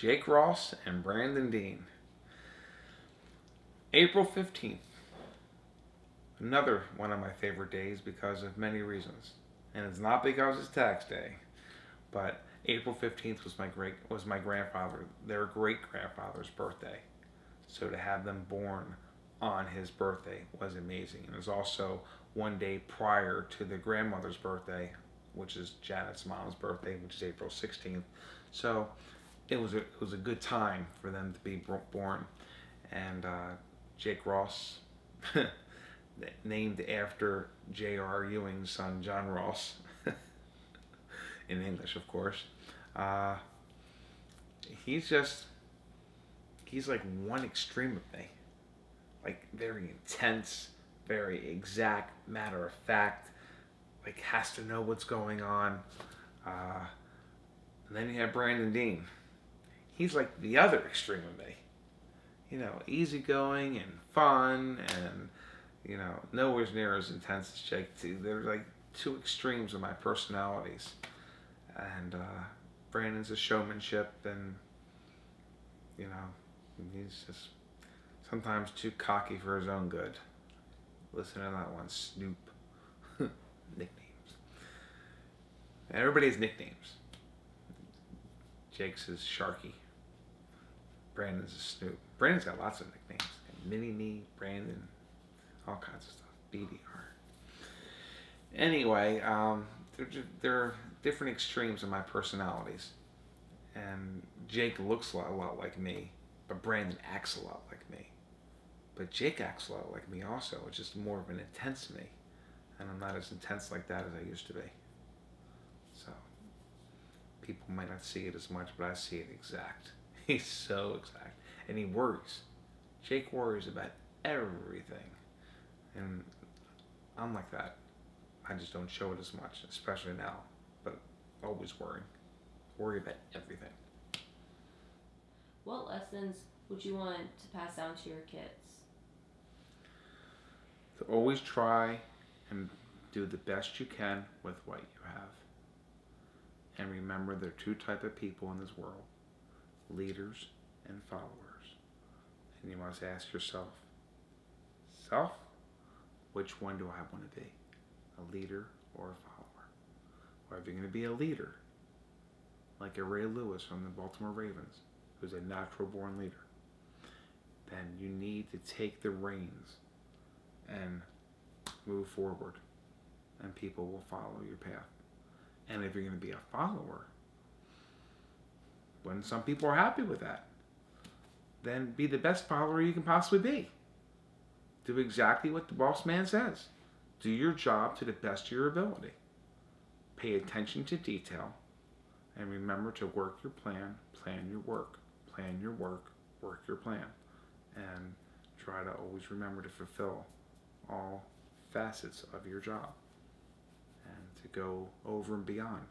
Jake Ross and Brandon Dean. April 15th. Another one of my favorite days because of many reasons. And it's not because it's tax day, but April 15th was my grandfather, their great grandfather's birthday. So to have them born on his birthday was amazing. And it was also one day prior to the grandmother's birthday, which is Janet's mom's birthday, which is April 16th. So it was a good time for them to be born. And Jake Ross, named after J.R. Ewing's son, John Ross, in English, of course. He's like one extreme of me. Like very intense, very exact, matter of fact, like has to know what's going on. And then you have Brandon Dean. He's like the other extreme of me. Easygoing and fun and, nowhere near as intense as Jake too. They're like two extremes of my personalities. And Brandon's a showmanship and, he's just sometimes too cocky for his own good. Listen to that one, Snoop. Nicknames. Everybody has nicknames. Jake's is Sharky. Brandon's is Snoop. Brandon's got lots of nicknames. Mini-Me, Brandon, all kinds of stuff. BDR. Anyway, they're different extremes of my personalities. And Jake looks a lot like me, but Brandon acts a lot like me. But Jake acts a lot like me also. It's just more of an intense me. And I'm not as intense like that as I used to be. So, people might not see it as much, but I see it exact. He's so exact. And he worries. Jake worries about everything. And I'm like that. I just don't show it as much, especially now. But always worrying. Worry about everything. What lessons would you want to pass down to your kids? To always try and do the best you can with what you have. And remember, there are two types of people in this world. Leaders and followers. And you must ask yourself, which one do I want to be? A leader or a follower? Or if you're going to be a leader, like a Ray Lewis from the Baltimore Ravens, who's a natural born leader, then you need to take the reins and move forward, and people will follow your path. And if you're going to be a follower, when some people are happy with that, then be the best follower you can possibly be. Do exactly what the boss man says. Do your job to the best of your ability. Pay attention to detail, and remember to work your plan your work. Plan your work your plan. And try to always remember to fulfill all facets of your job. And to go over and beyond.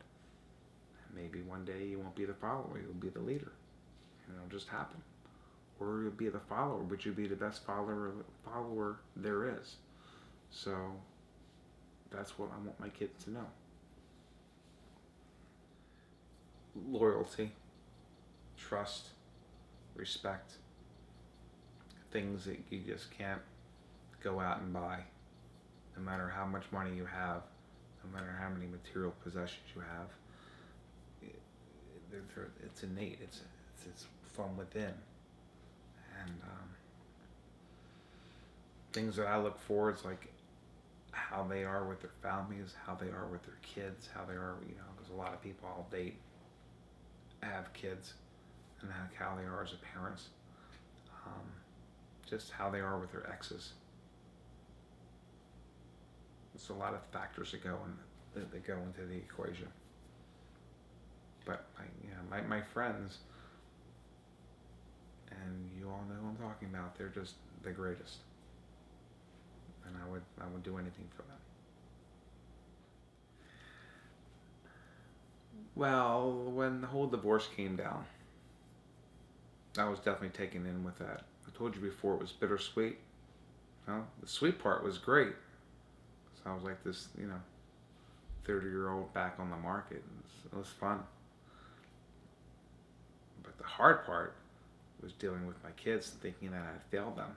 And maybe one day you won't be the follower, you'll be the leader. And it'll just happen. Or you'll be the follower, but you'll be the best follower there is. So that's what I want my kids to know. Loyalty, trust, respect. Things that you just can't go out and buy. No matter how much money you have, no matter how many material possessions you have. It's innate. It's from within. And things that I look for is like how they are with their families, how they are with their kids, how they are, because a lot of people I'll date have kids, and how they are as a parents. Just how they are with their exes. There's a lot of factors that go into the equation. But my friends, and you all know who I'm talking about, they're just the greatest. And I would do anything for them. Well, when the whole divorce came down, I was definitely taken in with that. I told you before it was bittersweet. The sweet part was great. So I was like this, 30-year-old back on the market. It was fun. But the hard part was dealing with my kids and thinking that I had failed them.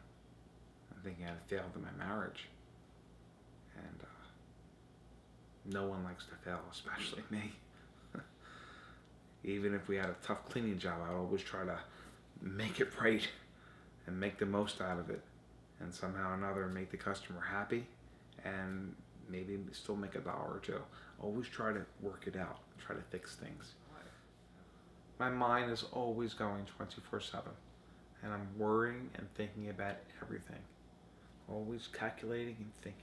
And thinking I had failed in my marriage. And no one likes to fail, especially me. Even if we had a tough cleaning job, I'd always try to make it right and make the most out of it. And somehow or another make the customer happy and maybe still make $1 or $2. Always try to work it out, try to fix things. My mind is always going 24/7, and I'm worrying and thinking about everything. Always calculating and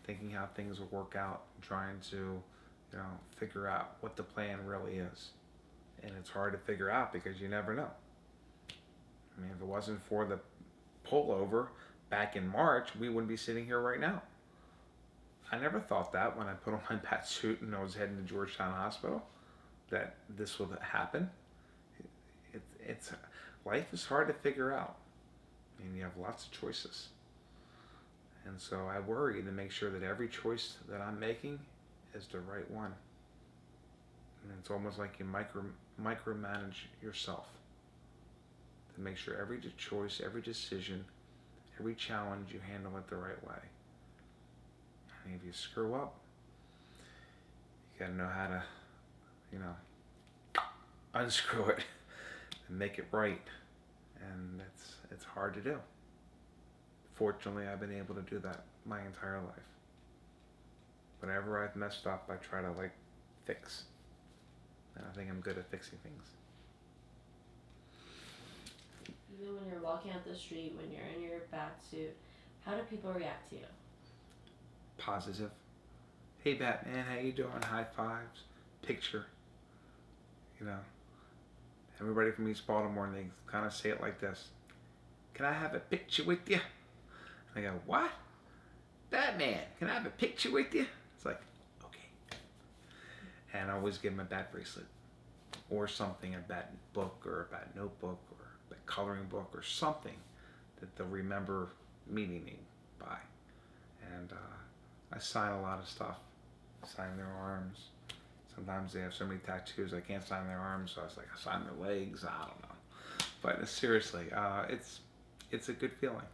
thinking how things will work out, trying to, figure out what the plan really is. And it's hard to figure out because you never know. I mean, if it wasn't for the pullover back in March, we wouldn't be sitting here right now. I never thought that when I put on my bat suit and I was heading to Georgetown Hospital, that this would happen. It's life is hard to figure out, and you have lots of choices. And so I worry to make sure that every choice that I'm making is the right one. And it's almost like you micromanage yourself to make sure every choice, every decision, every challenge, you handle it the right way. And if you screw up, you gotta know how to, unscrew it and make it right. And it's hard to do. Fortunately, I've been able to do that my entire life. Whenever I've messed up, I try to fix. And I think I'm good at fixing things. Even when you're walking out the street, when you're in your bat suit, how do people react to you? Positive. Hey Batman, how you doing? High fives. Picture. Everybody from East Baltimore, and they kind of say it like this. Can I have a picture with you? And I go, what? Batman, can I have a picture with you? It's like, okay. And I always give them a bat bracelet or something, a bat book or a bat notebook or a coloring book or something that they'll remember meeting me by. And I sign a lot of stuff. I sign their arms. Sometimes they have so many tattoos I can't sign their arms, so I was like, I sign their legs. I don't know. But seriously, it's a good feeling.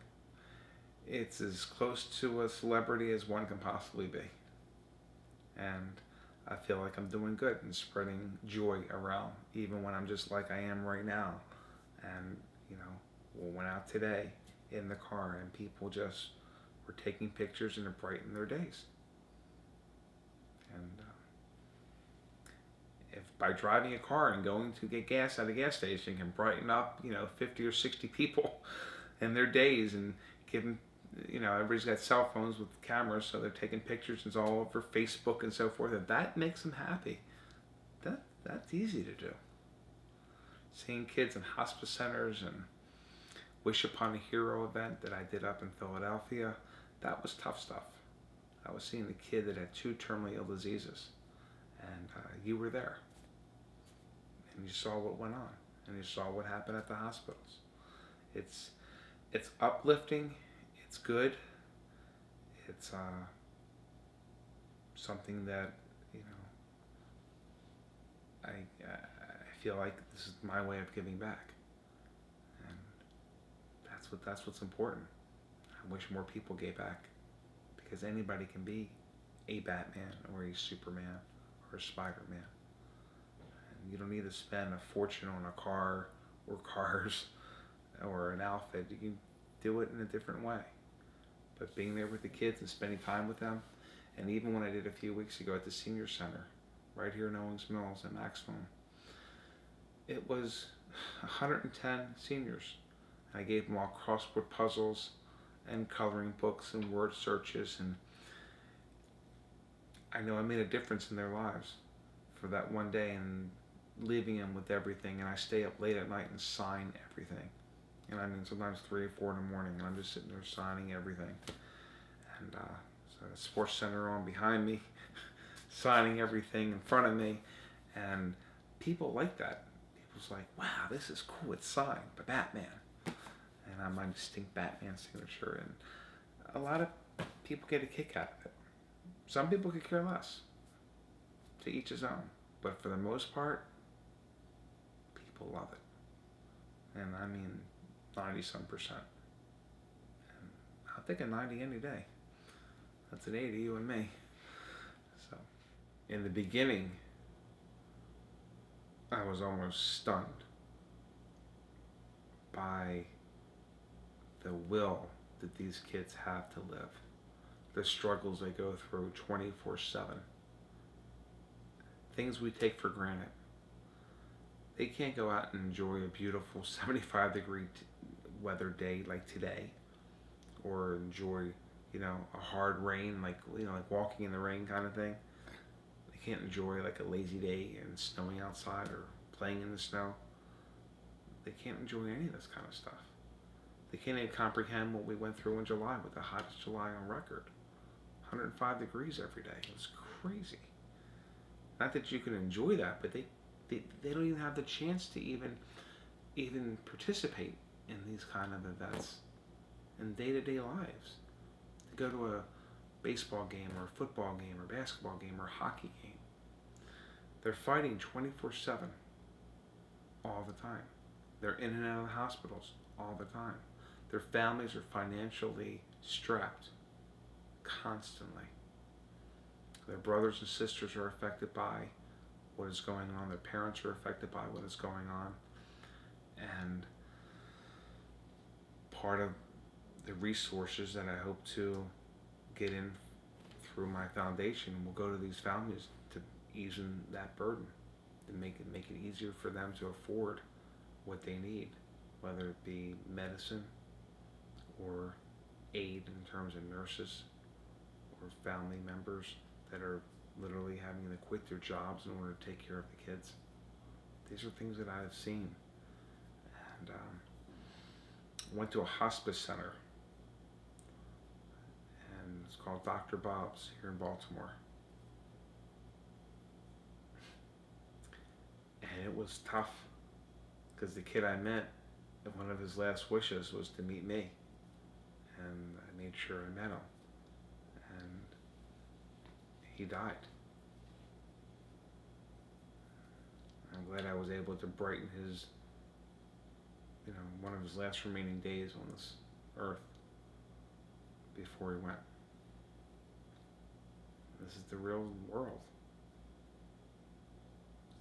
It's as close to a celebrity as one can possibly be. And I feel like I'm doing good and spreading joy around, even when I'm just like I am right now. And, we went out today in the car and people just were taking pictures and it brightened their days. And if by driving a car and going to get gas at a gas station can brighten up, 50 or 60 people in their days and give them, everybody's got cell phones with cameras, so they're taking pictures and it's all over Facebook and so forth, and that makes them happy. That's easy to do. Seeing kids in hospice centers and Wish Upon a Hero event that I did up in Philadelphia, that was tough stuff. I was seeing a kid that had 2 terminally ill diseases, and you were there. And you saw what went on, and you saw what happened at the hospitals. It's uplifting, it's good, it's something that, I feel like this is my way of giving back. And that's what's important. I wish more people gave back, because anybody can be a Batman or a Superman or a Spider-Man. And you don't need to spend a fortune on a car or cars or an outfit. You can do it in a different way. But being there with the kids and spending time with them, and even when I did a few weeks ago at the senior center, right here in Owings Mills at Maximum, it was 110 seniors. I gave them all crossword puzzles and coloring books and word searches, and I know I made a difference in their lives for that one day, and leaving them with everything. And I stay up late at night and sign everything. And I mean, sometimes 3 or 4 in the morning, and I'm just sitting there signing everything. And so the sports center on behind me, signing everything in front of me, and people like that. People's like, wow, this is cool. It's signed by Batman, and I'm my distinct Batman signature. And a lot of people get a kick out of it. Some people could care less. To each his own. But for the most part, people love it. And I mean 90-some%. And I'll take a 90 any day. That's an 80, you and me. So, in the beginning, I was almost stunned by the will that these kids have to live, the struggles they go through 24/7, things we take for granted. They can't go out and enjoy a beautiful 75-degree weather day like today, or enjoy, a hard rain, like walking in the rain kind of thing. They can't enjoy like a lazy day and snowing outside or playing in the snow. They can't enjoy any of this kind of stuff. They can't even comprehend what we went through in July with the hottest July on record. 105 degrees every day. It was crazy. Not that you can enjoy that, but they don't even have the chance to even participate in these kind of events in day-to-day lives. To go to a baseball game or a football game or basketball game or a hockey game. They're fighting 24/7 all the time. They're in and out of the hospitals all the time. Their families are financially strapped constantly. Their brothers and sisters are affected by what is going on. Their parents are affected by what is going on. And part of the resources that I hope to get in through my foundation will go to these families to ease that burden, to make it easier for them to afford what they need, whether it be medicine or aid in terms of nurses or family members that are literally having to quit their jobs in order to take care of the kids. These are things that I have seen. And went to a hospice center, and it's called Dr. Bob's here in Baltimore. And it was tough because the kid I met, one of his last wishes was to meet me. And I made sure I met him. And he died. I'm glad I was able to brighten his, one of his last remaining days on this earth before he went. This is the real world.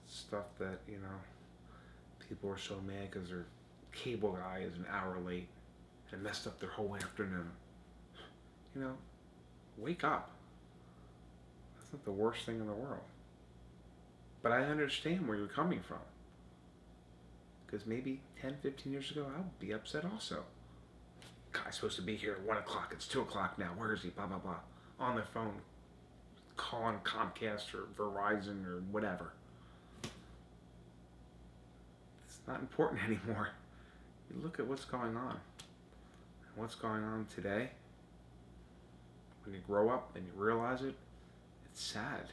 Stuff that, people are so mad because their cable guy is an hour late and messed up their whole afternoon. Wake up. That's not the worst thing in the world. But I understand where you're coming from. Because maybe 10, 15 years ago, I would be upset also. Guy's supposed to be here at 1 o'clock. It's 2 o'clock now. Where is he? Blah, blah, blah. On the phone, calling Comcast or Verizon or whatever. It's not important anymore. You look at what's going on. And what's going on today, when you grow up and you realize it, it's sad.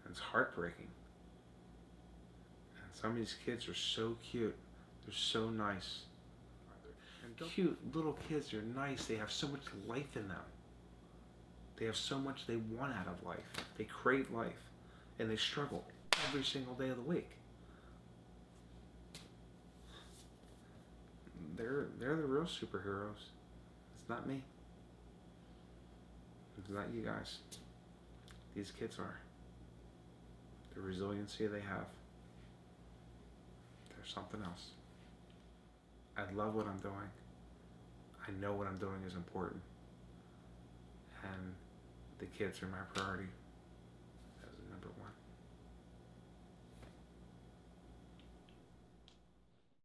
And it's heartbreaking. And some of these kids are so cute. They're so nice. Cute little kids, they're nice. They have so much life in them. They have so much they want out of life. They crave life. And they struggle every single day of the week. They're the real superheroes. It's not me. It's not you guys. These kids are. The resiliency they have. There's something else. I love what I'm doing. I know what I'm doing is important. And the kids are my priority.